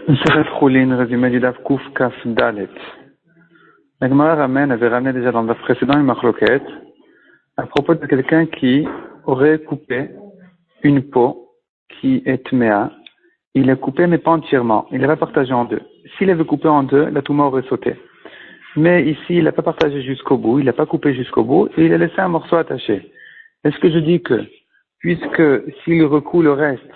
Sechet Choulin, résumé du Daf Kouf Kaf Dalet. La Gemara avait ramené déjà dans le Daf précédent une marloquette à propos de quelqu'un qui aurait coupé une peau qui est tméa. Il l'a coupé mais pas entièrement. Il l'a partagé en deux. S'il avait coupé en deux, la touma aurait sauté. Mais ici, il l'a pas partagé jusqu'au bout, il l'a pas coupé jusqu'au bout et il a laissé un morceau attaché. Est-ce que je dis que, puisque s'il recoule le reste,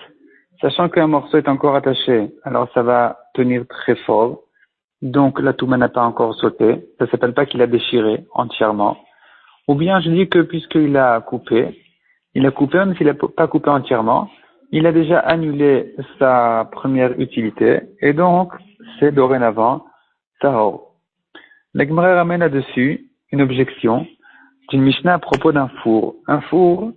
sachant qu'un morceau est encore attaché, alors ça va tenir très fort, donc la touma n'a pas encore sauté, ça s'appelle pas qu'il a déchiré entièrement, ou bien je dis que puisqu'il a coupé même s'il n'a pas coupé entièrement, il a déjà annulé sa première utilité, et donc c'est dorénavant tahor. La Gemara ramène là-dessus une objection d'une Mishnah à propos d'un four. Un four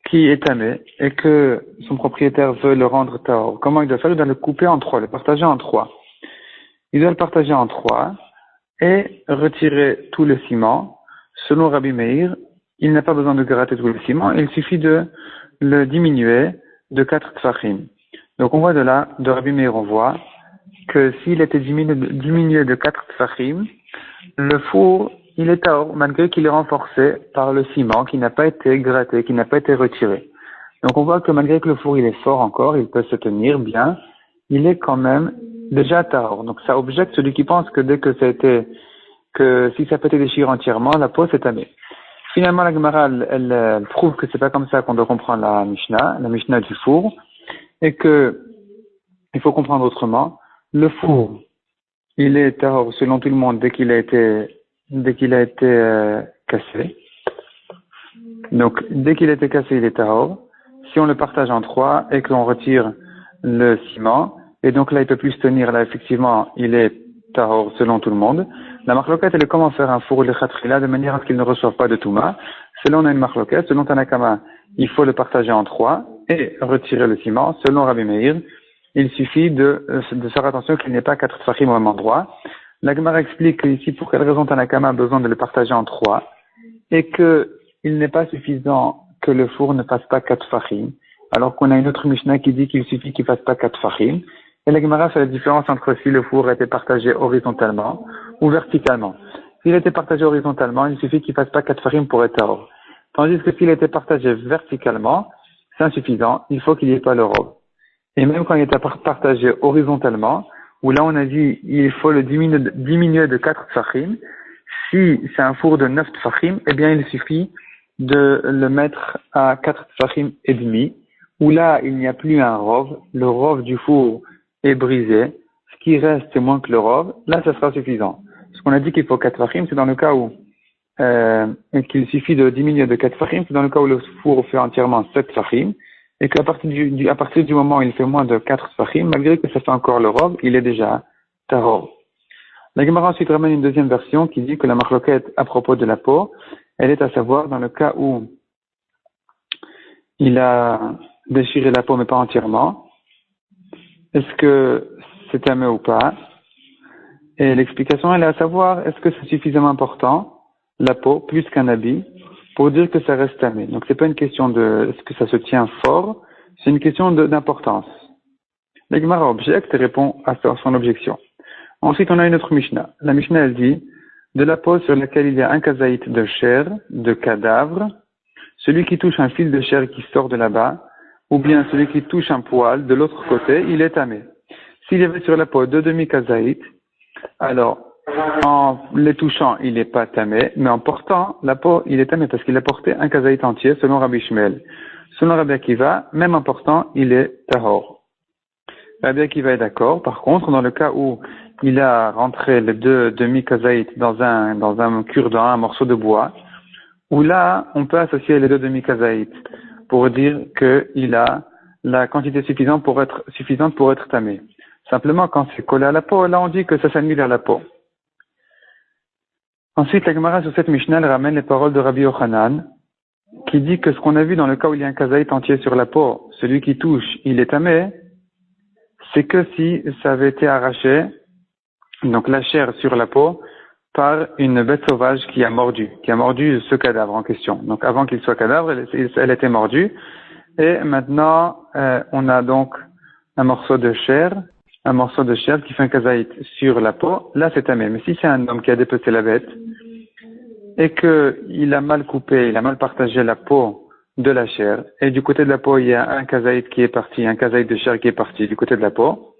qui est tamé et que son propriétaire veut le rendre tahor. Comment il doit faire? Il doit le couper en trois, le partager en trois. Il doit le partager en trois et retirer tout le ciment. Selon Rabbi Meir, il n'a pas besoin de gratter tout le ciment, il suffit de le diminuer de 4 tfachim. Donc on voit de là, de Rabbi Meir, on voit que s'il était diminué de 4 tfachim, le four, il est tahor, malgré qu'il est renforcé par le ciment qui n'a pas été gratté, qui n'a pas été retiré. Donc on voit que malgré que le four il est fort encore, il peut se tenir bien, il est quand même déjà tahor. Donc ça objecte celui qui pense que dès que que si ça peut être déchiré entièrement, la peau s'est tamée. Finalement, la Gemara, elle prouve que c'est pas comme ça qu'on doit comprendre la Mishnah du four, et que il faut comprendre autrement. Le four, il est tahor selon tout le monde dès qu'il a été cassé. Donc, dès qu'il a été cassé, il est tahor. Si on le partage en trois et qu'on retire le ciment, et donc là, il peut plus se tenir, là, effectivement, il est tahor selon tout le monde. La marloquette, elle est comment faire un four le khatrila de manière à ce qu'il ne reçoive pas de touma. Selon on a une marloquette, selon Tanakama, il faut le partager en trois et retirer le ciment. Selon Rabbi Meir, il suffit de faire attention qu'il n'y ait pas 4 tfachim au même endroit. La Gemara explique ici pour quelle raison Tanakama a besoin de le partager en trois et que il n'est pas suffisant que le four ne fasse pas 4 tfachim, alors qu'on a une autre Mishnah qui dit qu'il suffit qu'il fasse pas 4 tfachim. Et la Gemara fait la différence entre si le four a été partagé horizontalement ou verticalement. S'il a été partagé horizontalement, il suffit qu'il fasse pas 4 tfachim pour être tahor. Tandis que s'il a été partagé verticalement, c'est insuffisant, il faut qu'il n'y ait pas le robe. Et même quand il est partagé horizontalement, où là on a dit il faut le diminuer de 4 tfachim, si c'est un four de 9 tfachim, eh bien il suffit de le mettre à 4 tfachim et demi, où là il n'y a plus un rov, le rov du four est brisé, ce qui reste c'est moins que le rov, là ça sera suffisant. Ce qu'on a dit qu'il faut 4 tfachim, c'est dans le cas où qu'il suffit de diminuer de 4 tfachim, c'est dans le cas où le four fait entièrement 7 tfachim, et qu'à partir du moment où il fait moins de 4 tfachim, malgré que ça fait encore le rov, il est déjà tahor. La Gemara ensuite ramène une deuxième version qui dit que la marloquette à propos de la peau, elle est à savoir dans le cas où il a déchiré la peau mais pas entièrement, est-ce que c'est tamé ou pas? Et l'explication elle est à savoir est-ce que c'est suffisamment important, la peau, plus qu'un habit, pour dire que ça reste tamé. Donc c'est pas une question de est-ce que ça se tient fort, c'est une question d'importance. La Gemara objecte et répond à son objection. Ensuite on a une autre Mishnah. La Mishnah elle dit de la peau sur laquelle il y a un kazaït de chair, de cadavre, celui qui touche un fil de chair qui sort de là-bas, ou bien celui qui touche un poil de l'autre côté, il est tamé. S'il y avait sur la peau deux demi-kazaït, alors en les touchant, il n'est pas tamé, mais en portant la peau, il est tamé parce qu'il a porté un kazaït entier selon Rabbi Shmuel. Selon Rabbi Akiva, même en portant, il est tahor. Rabbi Akiva est d'accord. Par contre, dans le cas où il a rentré les deux demi-kazaït dans un cure-dent, un morceau de bois, où là, on peut associer les deux demi-kazaït pour dire qu'il a la quantité suffisante pour être tamé. Simplement, quand c'est collé à la peau, là, on dit que ça s'annule à la peau. Ensuite, la Gemara sur cette Mishnah, elle ramène les paroles de Rabbi Yochanan, qui dit que ce qu'on a vu dans le cas où il y a un kazaït entier sur la peau, celui qui touche, il est tamé, c'est que si ça avait été arraché, donc la chair sur la peau, par une bête sauvage qui a mordu ce cadavre en question. Donc avant qu'il soit cadavre, elle était mordue, et maintenant on a donc un morceau de chair, un morceau de chair qui fait un kazaït sur la peau, là c'est tamé. Mais si c'est un homme qui a dépecé la bête et qu'il a mal coupé, il a mal partagé la peau de la chair, et du côté de la peau il y a un kazaït qui est parti, un kazaït de chair qui est parti du côté de la peau,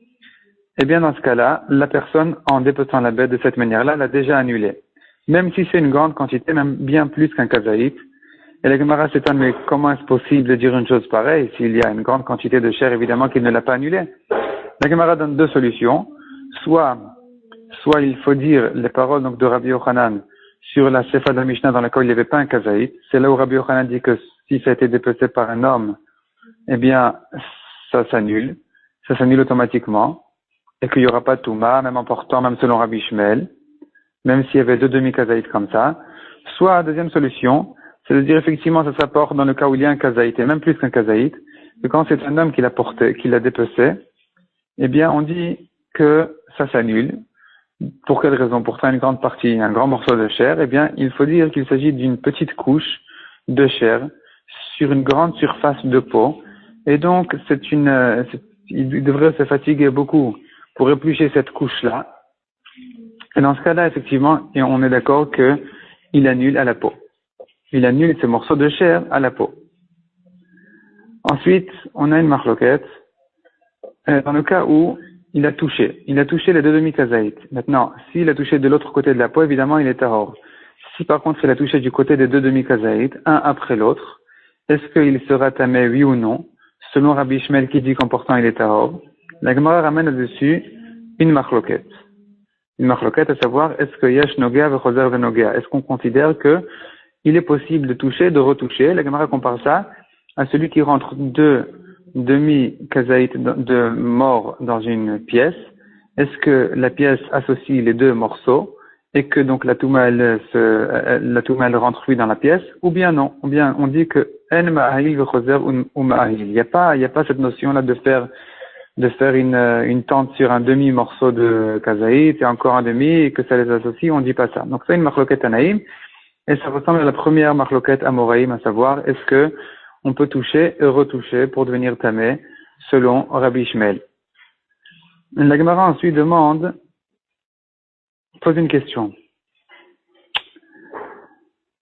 eh bien dans ce cas-là, la personne en dépeçant la bête de cette manière-là l'a déjà annulé. Même si c'est une grande quantité, même bien plus qu'un kazaït. Et la Gemara s'étonne, mais comment est-ce possible de dire une chose pareille s'il y a une grande quantité de chair, évidemment qu'il ne l'a pas annulé. La Gemara donne deux solutions. Soit il faut dire les paroles donc de Rabbi Yochanan sur la Sefa de la Mishnah dans laquelle il n'y avait pas un kazaït. C'est là où Rabbi Yochanan dit que si ça a été dépecé par un homme, eh bien ça s'annule automatiquement, et qu'il n'y aura pas de Touma, même en portant, même selon Rabbi Shmuel, même s'il y avait deux demi-kazaït comme ça. Soit, deuxième solution, c'est de dire effectivement ça s'apporte dans le cas où il y a un kazaït, et même plus qu'un kazaït, que quand c'est un homme qui l'a porté, qui l'a dépecé, eh bien on dit que ça s'annule. Pour quelle raison? Pour faire une grande partie, un grand morceau de chair, eh bien il faut dire qu'il s'agit d'une petite couche de chair sur une grande surface de peau, et donc il devrait se fatiguer beaucoup pour éplucher cette couche-là. Et dans ce cas-là, effectivement, et on est d'accord qu'il annule à la peau. Il annule ce morceau de chair à la peau. Ensuite, on a une marloquette dans le cas où il a touché les deux demi-kazaït. Maintenant, s'il a touché de l'autre côté de la peau, évidemment, il est tahor. Si par contre il a touché du côté des deux demi-kazaït, un après l'autre, est-ce qu'il sera tamé, oui ou non? Selon Rabbi Shmuel qui dit qu'en portant il est tahor, la Gemara ramène là-dessus une marloquette. Une marloquette, à savoir, est-ce que yesh nogea vechoser venogea? Est-ce qu'on considère que il est possible de toucher, de retoucher? La Gemara compare ça à celui qui rentre deux demi-kazaït de mort dans une pièce. Est-ce que la pièce associe les deux morceaux et que donc la touma elle rentre lui dans la pièce, ou bien non? Ou bien on dit que en ma'ahil vechoser ou ma'ahil. Il y a pas cette notion là de faire une tente sur un demi-morceau de kazaït et encore un demi et que ça les associe, on dit pas ça. Donc c'est une marloquette anaïm et ça ressemble à la première marloquette amoraïm, à savoir est-ce que on peut toucher et retoucher pour devenir tamé selon Rabbi Shmuel. La Gemara ensuite pose une question.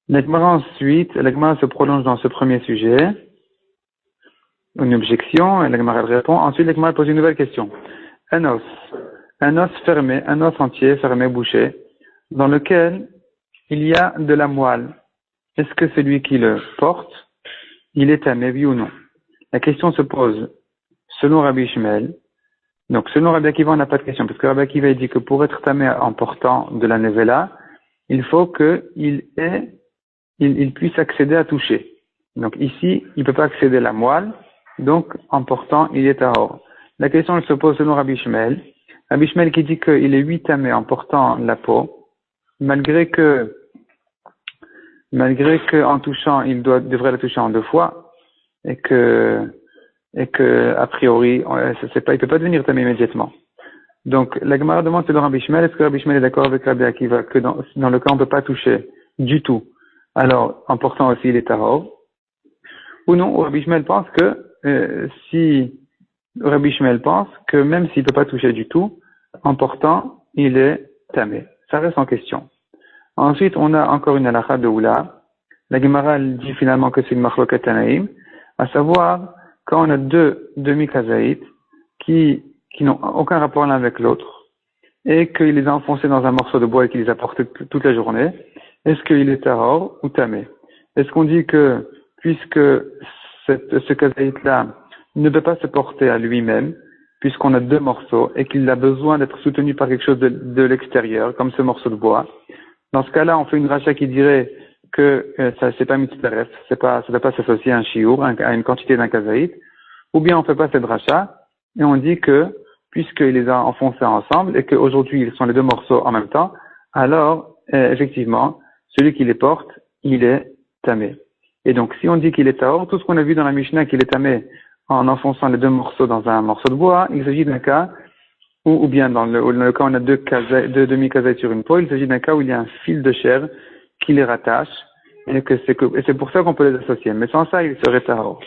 La Gemara se prolonge dans ce premier sujet. Une objection, et la Gemara répond. Ensuite, la Gemara pose une nouvelle question. Un os fermé, un os entier, fermé, bouché, dans lequel il y a de la moelle. Est-ce que celui qui le porte, il est tamé, oui ou non? La question se pose selon Rabbi Shmuel. Donc, selon Rabbi Akiva, on n'a pas de question, parce que Rabbi Akiva dit que pour être tamé en portant de la nevela, il faut qu'il puisse accéder à toucher. Donc ici, il ne peut pas accéder à la moelle. Donc, en portant, il est tahor. La question elle se pose selon Rabbi Shmuel. Rabbi Shmuel qui dit qu'il est 8 tamé en portant la peau, malgré que en touchant, il devrait la toucher en 2 fois, et que a priori, il peut pas devenir tamé immédiatement. Donc, la Gemara demande selon Rabbi Shmuel, est-ce que Rabbi Shmuel est d'accord avec Rabbi Akiva que dans le cas on ne peut pas toucher du tout, alors en portant aussi il est tahor, ou non, Rabbi Shmuel pense que même s'il ne peut pas toucher du tout, en portant, il est tamé. Ça reste en question. Ensuite, on a encore une halakha de Oula. La Gemara dit finalement que c'est une marloquet anaïm, à savoir quand on a deux demi-kazaït qui n'ont aucun rapport l'un avec l'autre et qu'il les a enfoncés dans un morceau de bois et qu'il les a portés toute la journée, est-ce qu'il est tahor ou tamé? Est-ce qu'on dit que puisque ce kazaït-là ne peut pas se porter à lui-même, puisqu'on a 2 morceaux, et qu'il a besoin d'être soutenu par quelque chose de l'extérieur, comme ce morceau de bois, dans ce cas-là, on fait une racha qui dirait que ça c'est pas mitzvah, ça ne doit pas s'associer à un shiur, à une quantité d'un kazaït, ou bien on fait pas cette racha, et on dit que, puisqu'il les a enfoncés ensemble, et qu'aujourd'hui ils sont les 2 morceaux en même temps, alors, effectivement, celui qui les porte, il est tamé. Et donc, si on dit qu'il est tahor, tout ce qu'on a vu dans la Mishnah qu'il est tamé en enfonçant les 2 morceaux dans un morceau de bois, il s'agit d'un cas ou bien dans le cas où on a 2 demi-kazaït sur une peau, il s'agit d'un cas où il y a un fil de chair qui les rattache, et c'est pour ça qu'on peut les associer. Mais sans ça, il serait tahor.